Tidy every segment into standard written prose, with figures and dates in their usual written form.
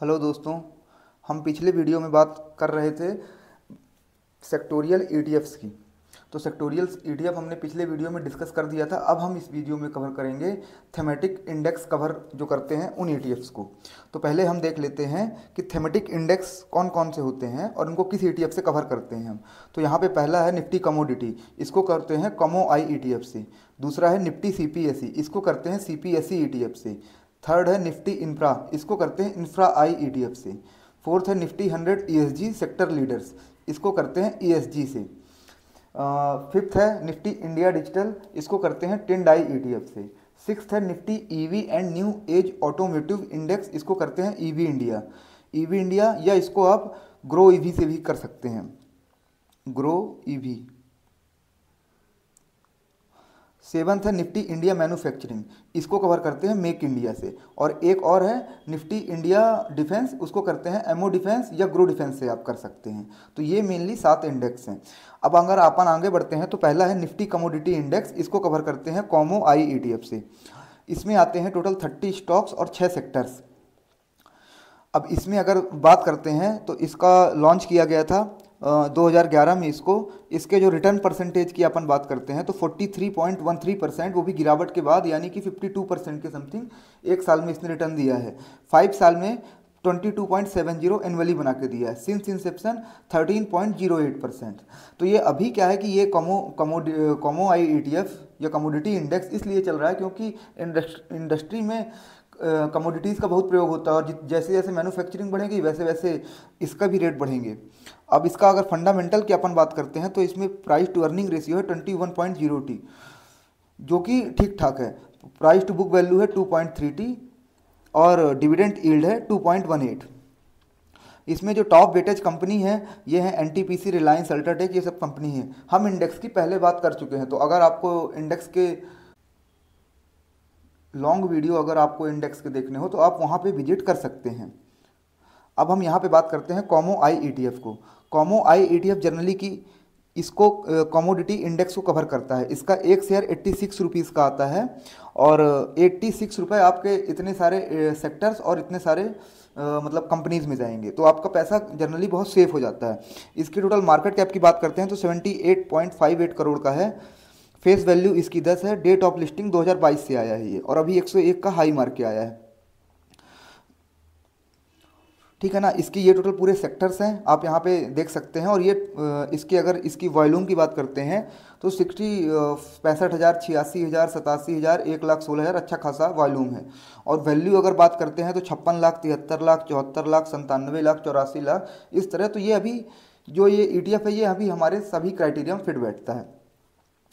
Hello दोस्तों। हम पिछले वीडियो में बात कर रहे थे सेक्टोरियल ईटीएफ्स की। तो सेक्टोरियल ईटीएफ हमने पिछले वीडियो में डिस्कस कर दिया था। अब हम इस वीडियो में कवर करेंगे थेमेटिक इंडेक्स कवर जो करते हैं उन ईटीएफ्स को। तो पहले हम देख लेते हैं कि थेमेटिक इंडेक्स कौन कौन से होते हैं और उनको किस ईटीएफ से कवर करते हैं हम। तो यहाँ पे पहला है निफ्टी कमोडिटी, इसको करते हैं कमो आई ईटीएफ से। दूसरा है निफ्टी सीपीएसई, इसको करते हैं सीपीएसई ईटीएफ से। थर्ड है निफ्टी इंफ्रा, इसको करते हैं इंफ्रा आई ईटीएफ से। फोर्थ है निफ्टी 100 ईएसजी सेक्टर लीडर्स, इसको करते हैं ईएसजी से। फिफ्थ है निफ्टी इंडिया डिजिटल, इसको करते हैं टिंडाई ईटीएफ से। सिक्स्थ है Nifty EV and new age automotive index, इसको करते हैं ईवी इंडिया। ईवी इंडिया या इसको आप ग्रो ईवी से भी कर सकते हैं, ग्रो ईवी। सेवंथ है निफ्टी इंडिया मैन्युफैक्चरिंग, इसको कवर करते हैं मेक इंडिया से। और एक और है निफ्टी इंडिया डिफेंस, उसको करते हैं एमओ डिफेंस या ग्रो डिफेंस से आप कर सकते हैं। तो ये मेनली 7 इंडेक्स हैं। अब अगर अपन आगे बढ़ते हैं तो पहला है निफ्टी कमोडिटी इंडेक्स, इसको कवर करते हैं कॉमो आई ईटीएफ से। इसमें आते हैं टोटल 30 स्टॉक्स और 6 सेक्टर्स। अब इसमें अगर बात करते हैं तो इसका लॉन्च किया गया था 2011 में। इसके जो रिटर्न परसेंटेज की अपन बात करते हैं तो 43.13%, वो भी गिरावट के बाद, यानी कि 52% के समथिंग एक साल में इसने रिटर्न दिया है। 5 साल में 22.70 एनुअली बना के दिया है। Since Inception 13.08%। तो ये अभी क्या है कि ये कमो आई ईटीएफ या कमोडिटी इंडेक्स इसलिए चल रहा है क्योंकि इंडस्ट्री में कमोडिटीज़ का बहुत प्रयोग होता है और जैसे जैसे मैन्युफैक्चरिंग बढ़ेगी वैसे वैसे इसका भी रेट बढ़ेंगे। अब इसका अगर फंडामेंटल की अपन बात करते हैं तो इसमें प्राइस टू अर्निंग रेशियो है 21.0t, जो कि ठीक ठाक है। प्राइस टू बुक वैल्यू है 2.3t और डिविडेंड यील्ड है 2.18। इसमें जो टॉप वेटेज कंपनी है ये है एनटीपीसी, रिलायंस, अल्ट्राटेक, ये सब कंपनी है। हम इंडेक्स की पहले बात कर चुके हैं, तो अगर आपको इंडेक्स के लॉन्ग वीडियो अगर आपको इंडेक्स के देखने हो तो आप वहाँ पे विजिट कर सकते हैं। अब हम यहाँ पे बात करते हैं कॉमो आई ईटीएफ को। कॉमो आई ईटीएफ जनरली की इसको कमोडिटी इंडेक्स को कवर करता है। इसका एक शेयर 86 रुपीज़ का आता है और 86 रुपये आपके इतने सारे सेक्टर्स और इतने सारे मतलब कंपनीज़ में जाएंगे, तो आपका पैसा जनरली बहुत सेफ हो जाता है। इसकी टोटल मार्केट कैप की बात करते हैं तो 78.58 करोड़ का है। फेस वैल्यू इसकी 10 है। डेट ऑफ लिस्टिंग 2022 से आया है ये, और अभी 101 का हाई मार्क के आया है। ठीक है ना। इसकी ये टोटल पूरे सेक्टर्स हैं, आप यहाँ पे देख सकते हैं। और ये इसकी अगर इसकी वॉल्यूम की बात करते हैं तो 65,000, 86,000, 87,000, 1,16,000, अच्छा खासा वॉल्यूम है। और वैल्यू अगर बात करते हैं तो 56 लाख, 73 लाख, 74 लाख, 97 लाख, 84 लाख, इस तरह। तो ये अभी जो ये ईटीएफ है ये अभी हमारे सभी क्राइटेरिया में फिट बैठता है।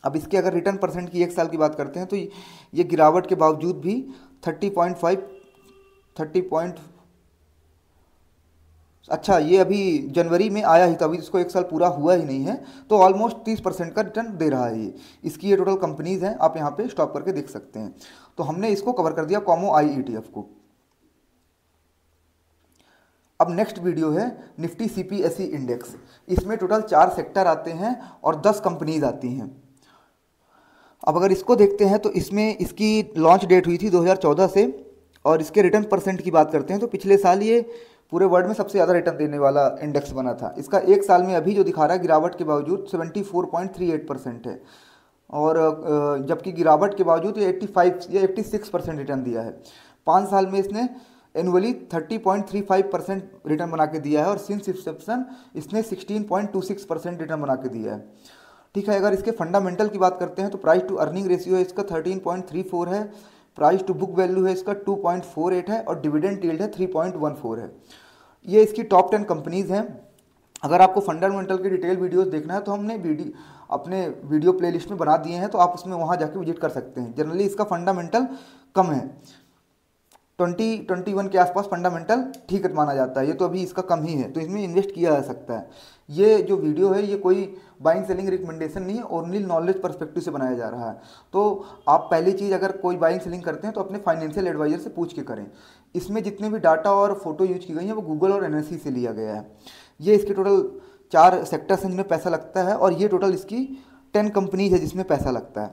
अब इसके अगर रिटर्न परसेंट की एक साल की बात करते हैं तो ये गिरावट के बावजूद भी 30.5 अच्छा, ये अभी जनवरी में आया ही था, अभी इसको एक साल पूरा हुआ ही नहीं है, तो ऑलमोस्ट 30% का रिटर्न दे रहा है ये। इसकी ये टोटल कंपनीज हैं, आप यहाँ पे स्टॉप करके देख सकते हैं। तो हमने इसको कवर कर दिया कॉमो आई ईटीएफ को। अब नेक्स्ट वीडियो है निफ्टी सीपीएसई इंडेक्स। इसमें टोटल 4 सेक्टर आते हैं और 10 कंपनीज आती हैं। अब अगर इसको देखते हैं तो इसमें इसकी लॉन्च डेट हुई थी 2014 से, और इसके रिटर्न परसेंट की बात करते हैं तो पिछले साल ये पूरे वर्ल्ड में सबसे ज़्यादा रिटर्न देने वाला इंडेक्स बना था। इसका एक साल में अभी जो दिखा रहा है गिरावट के बावजूद 74.38% है, और जबकि गिरावट के बावजूद ये 85 या 86% रिटर्न दिया है। 5 साल में इसने एनुअली 30.35% रिटर्न बना के दिया है, और सिंस इंसेप्शन इसने 16.26% रिटर्न बना के दिया है। ठीक है। अगर इसके फंडामेंटल की बात करते हैं तो प्राइस टू अर्निंग रेशियो है इसका 13.34 है। प्राइस टू बुक वैल्यू है इसका 2.48 है, और डिविडेंड यील्ड है 3.14 है। ये इसकी टॉप 10 कंपनीज़ हैं। अगर आपको फंडामेंटल के डिटेल वीडियोस देखना है तो हमने अपने वीडियो प्लेलिस्ट में बना दिए हैं, तो आप उसमें वहाँ जाके विजिट कर सकते हैं। जनरली इसका फंडामेंटल कम है, 2021 के आसपास फंडामेंटल ठीक माना जाता है। ये तो अभी इसका कम ही है, तो इसमें इन्वेस्ट किया जा सकता है। ये जो वीडियो है ये कोई बाइंग सेलिंग रिकमेंडेशन नहीं है, ओनली नॉलेज पर्सपेक्टिव से बनाया जा रहा है। तो आप पहली चीज़, अगर कोई बाइंग सेलिंग करते हैं तो अपने फाइनेंशियल एडवाइजर से पूछ के करें। इसमें जितने भी डाटा और फोटो यूज की गई हैं वो गूगल और एनएससी से लिया गया है। ये इसके टोटल 4 सेक्टर्स हैं जिनमें पैसा लगता है, और ये टोटल इसकी 10 कंपनीज है जिसमें पैसा लगता है।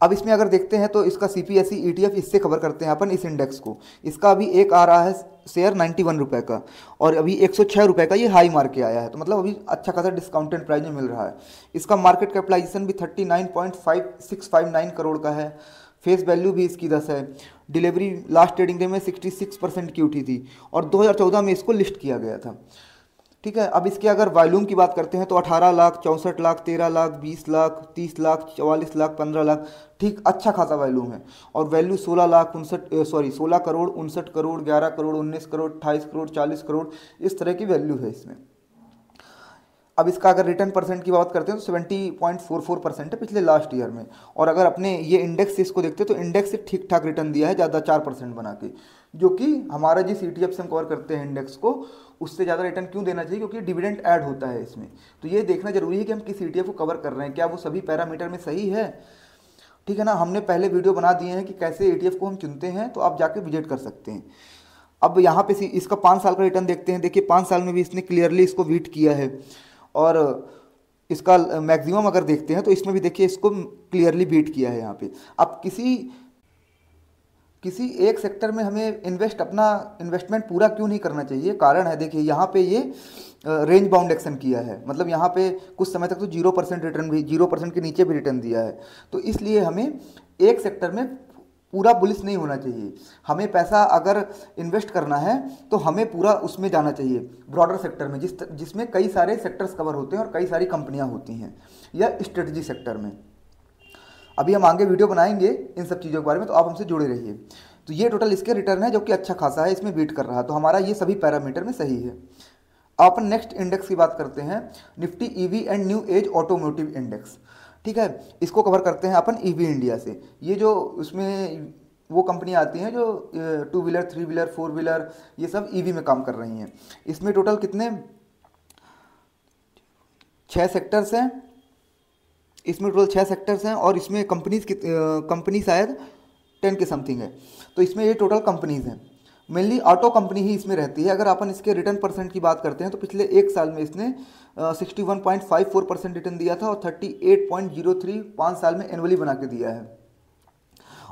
अब इसमें अगर देखते हैं तो इसका CPSE ETF इससे कवर करते हैं अपन इस इंडेक्स को। इसका अभी एक आ रहा है शेयर 91 रुपये का, और अभी 106 रुपये का ये हाई मार के आया है, तो मतलब अभी अच्छा खासा डिस्काउंटेड प्राइस में मिल रहा है। इसका मार्केट कैपिटलाइजेशन भी 39.5659 करोड़ का है। फेस वैल्यू भी इसकी 10 है। डिलीवरी लास्ट ट्रेडिंग डे में 66% की उठी थी, और 2014 में इसको लिस्ट किया गया था। ठीक है, अब इसके अगर वॉल्यूम की बात करते हैं तो 18 लाख, 64 लाख, 13 लाख, 20 लाख, 30 लाख, 44 लाख, 15 लाख, ठीक अच्छा खासा वॉल्यूम है। और वैल्यू 16 करोड़, 59 करोड़, 11 करोड़, 19 करोड़, 28 करोड़, 40 करोड़, इस तरह की वैल्यू है इसमें। अब इसका अगर रिटर्न परसेंट की बात करते हैं तो 70.44% है पिछले लास्ट ईयर में। और अगर अपने ये इंडेक्स से इसको देखते हैं तो इंडेक्स से ठीक ठाक रिटर्न दिया है, ज़्यादा 4% बना के, जो कि हमारा जिस ETF से हम कवर करते हैं इंडेक्स को, उससे ज़्यादा रिटर्न क्यों देना चाहिए, क्योंकि डिविडेंड ऐड होता है इसमें। तो ये देखना जरूरी है कि हम किस ETF को कवर कर रहे हैं, क्या वो सभी पैरामीटर में सही है। ठीक है ना, हमने पहले वीडियो बना दिए हैं कि कैसे ETF को हम चुनते हैं, तो आप जाके विजिट कर सकते हैं। अब यहाँ पे इसका 5 साल का रिटर्न देखते हैं। देखिए 5 साल में भी इसने क्लियरली इसको बीट किया है, और इसका मैक्सिमम अगर देखते हैं तो इसमें भी देखिए इसको क्लियरली बीट किया है यहाँ पे। अब किसी एक सेक्टर में हमें अपना इन्वेस्टमेंट पूरा क्यों नहीं करना चाहिए, कारण है देखिए यहाँ पे ये रेंज बाउंड एक्शन किया है, मतलब यहाँ पे कुछ समय तक तो 0% रिटर्न भी, 0% के नीचे भी रिटर्न दिया है। तो इसलिए हमें एक सेक्टर में पूरा बुलिश नहीं होना चाहिए। हमें पैसा अगर इन्वेस्ट करना है तो हमें पूरा उसमें जाना चाहिए, ब्रॉडर सेक्टर में, जिसमें कई सारे सेक्टर्स कवर होते हैं और कई सारी कंपनियां होती हैं, या स्ट्रेटजी सेक्टर में। अभी हम आगे वीडियो बनाएंगे इन सब चीज़ों के बारे में, तो आप हमसे जुड़े रहिए। तो ये टोटल इसके रिटर्न है जो कि अच्छा खासा है, इसमें बीट कर रहा है, तो हमारा ये सभी पैरामीटर में सही है। अब अपन नेक्स्ट इंडेक्स की बात करते हैं, Nifty EV and new age automotive index. ठीक है, इसको कवर करते हैं अपन EV इंडिया से। ये जो उसमें वो कंपनियां आती हैं जो 2 व्हीलर, 3 व्हीलर, 4 व्हीलर, ये सब EV में काम कर रही हैं। इसमें टोटल कितने 6 सेक्टर्स हैं, इसमें टोटल 6 सेक्टर्स हैं, और इसमें कंपनी शायद 10 के समथिंग है। तो इसमें ये टोटल कंपनीज हैं, मेनली ऑटो कंपनी ही इसमें रहती है। अगर अपन इसके रिटर्न परसेंट की बात करते हैं तो पिछले एक साल में इसने 61.54% रिटर्न दिया था, और 38.03 5 साल में एनुअली बना के दिया है।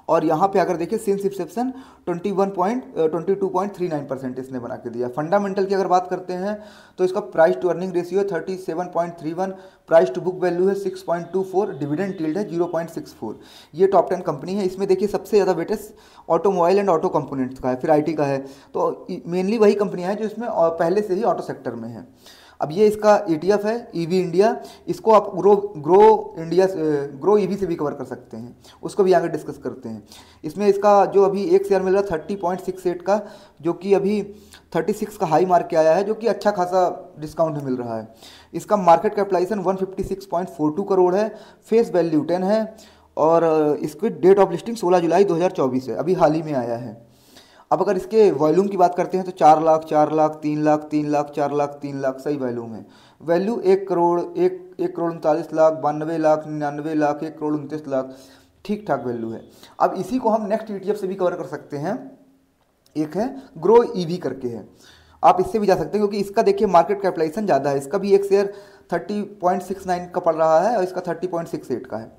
और यहाँ पे अगर देखिए सिंस इंसेप्शन 22.39% इसने बना के दिया। फंडामेंटल की अगर बात करते हैं तो इसका प्राइस टू अर्निंग रेशियो है 37.31, प्राइस टू बुक वैल्यू है 6.24, डिविडेंड यील्ड है 0.64। ये टॉप 10 कंपनी है। इसमें देखिए सबसे ज़्यादा weightage automobile and auto components का है, फिर IT का है। तो मेनली वही कंपनियाँ हैं जो इसमें पहले से ही ऑटो सेक्टर में है। अब ये इसका ETF है EV इंडिया, इसको आप ग्रो EV से भी कवर कर सकते हैं, उसको भी आगे डिस्कस करते हैं। इसमें इसका जो अभी एक शेयर मिल रहा है 30.68 का, जो कि अभी 36 का हाई मार्क के आया है, जो कि अच्छा खासा डिस्काउंट मिल रहा है। इसका मार्केट कैपिटलाइजेशन 156.42 करोड़ है, फेस वैल्यू 10 है, और इसकी डेट ऑफ लिस्टिंग 16 जुलाई 2024 है, अभी हाल ही में आया है। अब अगर इसके वॉल्यूम की बात करते हैं तो 4 लाख, 4 लाख, 3 लाख, 3 लाख, 4 लाख, 3 लाख, सही वॉल्यूम है। वैल्यू 1 करोड़, 1 करोड़ 39 लाख, 92 लाख, 99 लाख, 1 करोड़ 29 लाख, ठीक ठाक वैल्यू है। अब इसी को हम नेक्स्ट ETF से भी कवर कर सकते हैं, एक है ग्रो EV करके है, आप इससे भी जा सकते हैं, क्योंकि इसका देखिए मार्केट कैपिटलाइजेशन ज़्यादा है। इसका भी एक शेयर 30.69 का पड़ रहा है, और इसका 30.68 का है।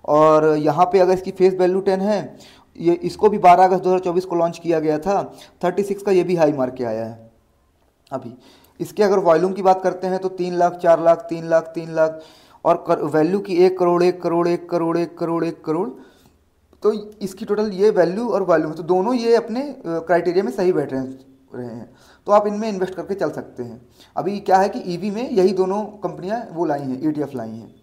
और यहाँ पे अगर इसकी फेस वैल्यू 10 है, ये इसको भी 12 अगस्त 2024 को लॉन्च किया गया था, 36 का ये भी हाई मार्क के आया है अभी। इसके अगर वॉल्यूम की बात करते हैं तो 3 लाख, 4 लाख, 3 लाख, 3 लाख, और वैल्यू की 1 करोड़, 1 करोड़, 1 करोड़, 1 करोड़, 1 करोड़। तो इसकी टोटल ये वैल्यू और वॉल्यूम, तो दोनों ये अपने क्राइटेरिया में सही बैठ रहे हैं, तो आप इनमें इन्वेस्ट करके चल सकते हैं। अभी क्या है कि EV में यही दोनों कंपनियां वो लाई हैं, ETF लाई हैं।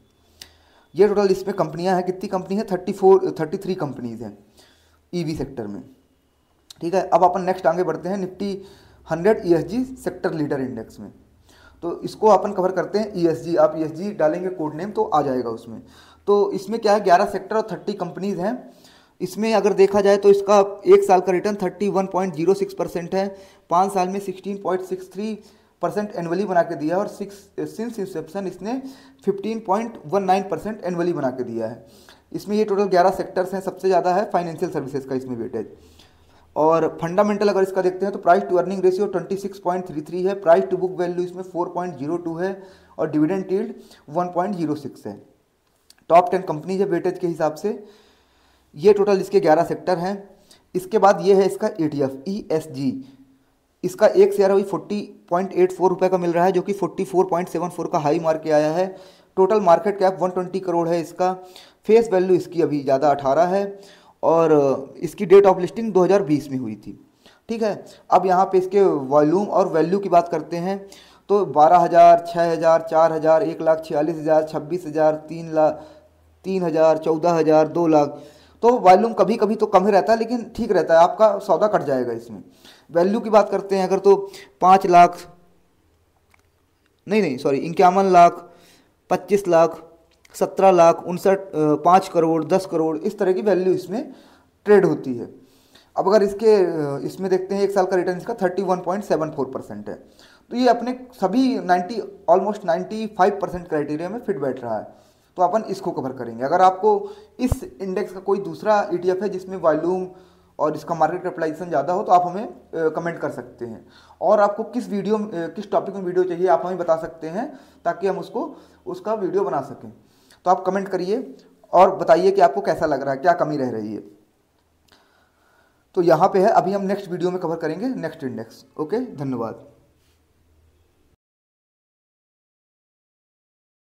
ये टोटल इसमें कंपनियां हैं, कितनी कंपनी है, 33 कंपनीज हैं EV सेक्टर में। ठीक है, अब अपन नेक्स्ट आगे बढ़ते हैं Nifty 100 ESG sector leader index में। तो इसको अपन कवर करते हैं ESG, आप ESG डालेंगे कोड नेम तो आ जाएगा उसमें। तो इसमें क्या है, 11 सेक्टर और 30 कंपनीज हैं। इसमें अगर देखा जाए तो इसका एक साल का रिटर्न 31.06% है, 5 साल में 16.63% एनुअली बना के दिया है, और सिंस इंसेप्शन इसने 15.19% एनुअली बना के दिया है। इसमें ये टोटल 11 सेक्टर्स हैं, सबसे ज़्यादा है फाइनेंशियल सर्विसेज का इसमें वेटेज। और फंडामेंटल अगर इसका देखते हैं तो प्राइस टू अर्निंग रेशियो 26.33 है, प्राइस टू बुक वैल्यू इसमें 4.02 है, और डिविडेंड यील्ड 1.06 है। टॉप 10 कंपनीज है वेटेज के हिसाब से। ये टोटल इसके 11 सेक्टर हैं। इसके बाद ये है इसका ETF ESG, इसका एक शेयर अभी 40.84 रुपये का मिल रहा है, जो कि 44.74 का हाई मार के आया है। टोटल मार्केट कैप 120 करोड़ है इसका। फेस वैल्यू इसकी अभी ज़्यादा 18 है और इसकी डेट ऑफ लिस्टिंग 2020 में हुई थी। ठीक है, अब यहाँ पे इसके वॉल्यूम और वैल्यू की बात करते हैं तो 12,000, 6,000, 4,000, 1,46,000, 26,000, 3,00,000, 3,000, 14,000, 2,00,000। तो वॉल्यूम कभी कभी तो कम ही रहता है, लेकिन ठीक रहता है, आपका सौदा कट जाएगा इसमें। वैल्यू की बात करते हैं अगर तो 5 लाख, नहीं सॉरी 51 लाख, 25 लाख, 17 लाख, 5 करोड़, 10 करोड़, इस तरह की वैल्यू इसमें ट्रेड होती है। अब अगर इसमें देखते हैं 1 साल का रिटर्न इसका 31.74% है। तो ये अपने सभी ऑलमोस्ट 95% क्राइटेरिया में फिट बैठ रहा है, तो अपन इसको कवर करेंगे। अगर आपको इस इंडेक्स का कोई दूसरा ETF है जिसमें वॉल्यूम और इसका मार्केट कैपिटलाइजेशन ज़्यादा हो तो आप हमें कमेंट कर सकते हैं। और आपको किस टॉपिक में वीडियो चाहिए आप हमें बता सकते हैं, ताकि हम उसका वीडियो बना सकें। तो आप कमेंट करिए और बताइए कि आपको कैसा लग रहा है, क्या कमी रह रही है। तो यहाँ पे है, अभी हम नेक्स्ट वीडियो में कवर करेंगे नेक्स्ट इंडेक्स। ओके, धन्यवाद।